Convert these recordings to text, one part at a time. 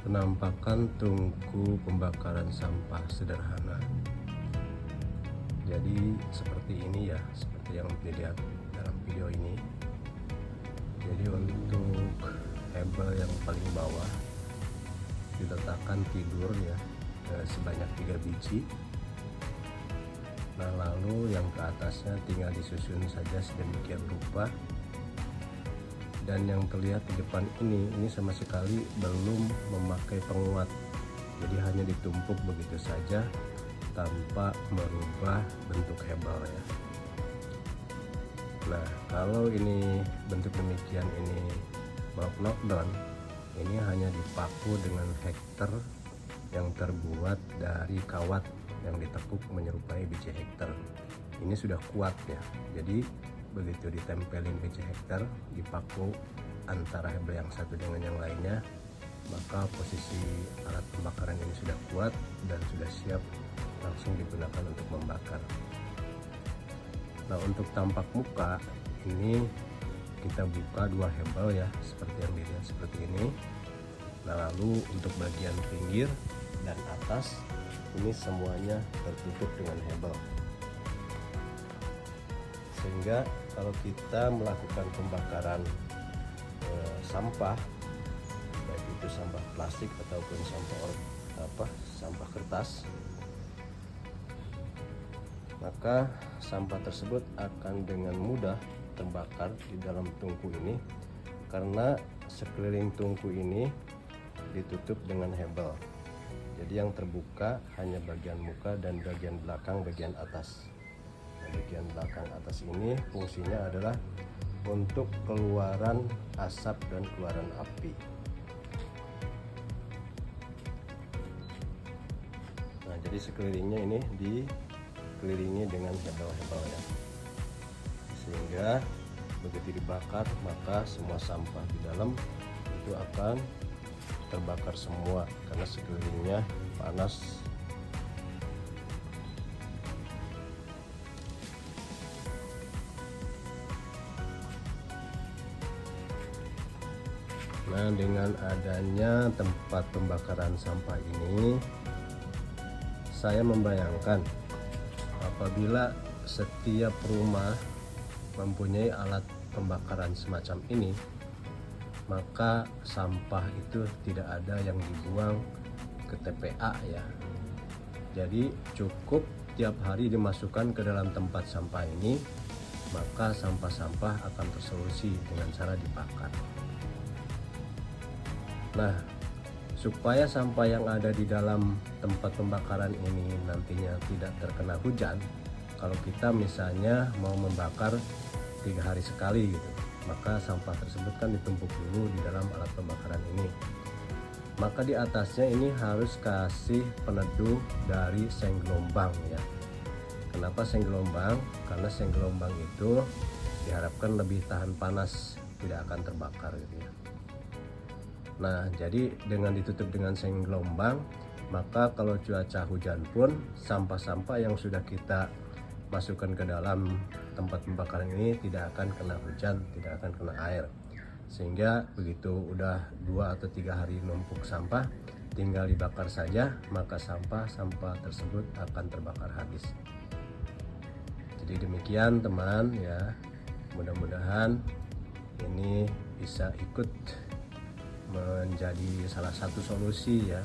Penampakan tungku pembakaran sampah sederhana. Jadi seperti ini ya, seperti yang dilihat dalam video ini. Jadi untuk hebel yang paling bawah diletakkan tidur ya, sebanyak 3 biji. Nah, lalu yang ke atasnya tinggal disusun saja sedemikian rupa. Dan yang terlihat di depan ini sama sekali belum memakai penguat, jadi hanya ditumpuk begitu saja tanpa merubah bentuk hebel ya. Nah, kalau ini bentuk demikian ini knockdown, ini hanya dipaku dengan hektar yang terbuat dari kawat yang ditekuk menyerupai biji hektar. Ini sudah kuat ya, jadi begitu ditempelin biji hektar dipaku antara hebel yang satu dengan yang lainnya, maka posisi alat pembakaran ini sudah kuat dan sudah siap langsung digunakan untuk membakar. Nah, untuk tampak muka ini kita buka 2 hebel ya, seperti yang dilihat seperti ini. Nah, lalu untuk bagian pinggir dan atas ini semuanya tertutup dengan hebel, sehingga kalau kita melakukan pembakaran sampah, baik itu sampah plastik ataupun sampah kertas, maka sampah tersebut akan dengan mudah terbakar di dalam tungku ini, karena sekeliling tungku ini ditutup dengan hebel. Jadi yang terbuka hanya bagian muka dan bagian belakang, bagian atas. Bagian belakang atas ini fungsinya adalah untuk keluaran asap dan keluaran api. Nah, jadi sekelilingnya ini dikelilingi dengan hebel-hebel ya, sehingga begitu dibakar maka semua sampah di dalam itu akan terbakar semua karena sekelilingnya panas. Nah, dengan adanya tempat pembakaran sampah ini, saya membayangkan apabila setiap rumah mempunyai alat pembakaran semacam ini, maka sampah itu tidak ada yang dibuang ke TPA ya. Jadi cukup tiap hari dimasukkan ke dalam tempat sampah ini, maka sampah-sampah akan tersolusi dengan cara dibakar. Nah, supaya sampah yang ada di dalam tempat pembakaran ini nantinya tidak terkena hujan, kalau kita misalnya mau membakar 3 hari sekali gitu, maka sampah tersebut kan ditumpuk dulu di dalam alat pembakaran ini. Maka di atasnya ini harus kasih peneduh dari seng gelombang ya. Kenapa seng gelombang? Karena seng gelombang itu diharapkan lebih tahan panas, tidak akan terbakar gitu ya. Nah, jadi dengan ditutup dengan seng gelombang, maka kalau cuaca hujan pun sampah-sampah yang sudah kita masukkan ke dalam tempat pembakaran ini tidak akan kena hujan, tidak akan kena air. Sehingga begitu udah 2 atau 3 hari numpuk sampah, tinggal dibakar saja, maka sampah-sampah tersebut akan terbakar habis. Jadi demikian teman ya, mudah-mudahan ini bisa ikut menjadi salah satu solusi ya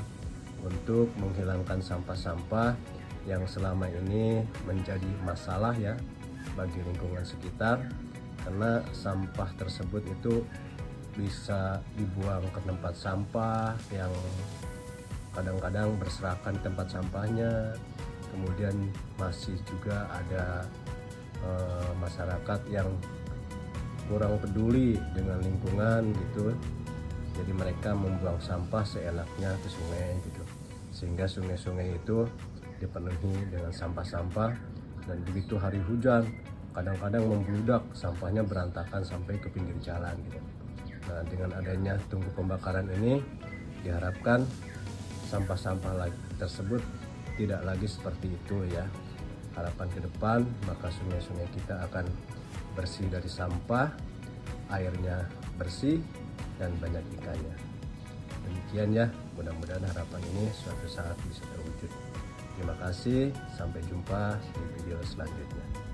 untuk menghilangkan sampah-sampah yang selama ini menjadi masalah ya bagi lingkungan sekitar, karena sampah tersebut itu bisa dibuang ke tempat sampah yang kadang-kadang berserakan di tempat sampahnya. Kemudian masih juga ada masyarakat yang kurang peduli dengan lingkungan gitu. Jadi mereka membuang sampah seenaknya ke sungai gitu, sehingga sungai-sungai itu dipenuhi dengan sampah-sampah, dan begitu hari hujan kadang-kadang membludak, sampahnya berantakan sampai ke pinggir jalan gitu. Nah, dengan adanya tungku pembakaran ini diharapkan sampah-sampah tersebut tidak lagi seperti itu ya. Harapan ke depan maka sungai-sungai kita akan bersih dari sampah, airnya bersih dan banyak ikannya. Demikian ya, mudah-mudahan harapan ini suatu saat bisa terwujud. Terima kasih, sampai jumpa di video selanjutnya.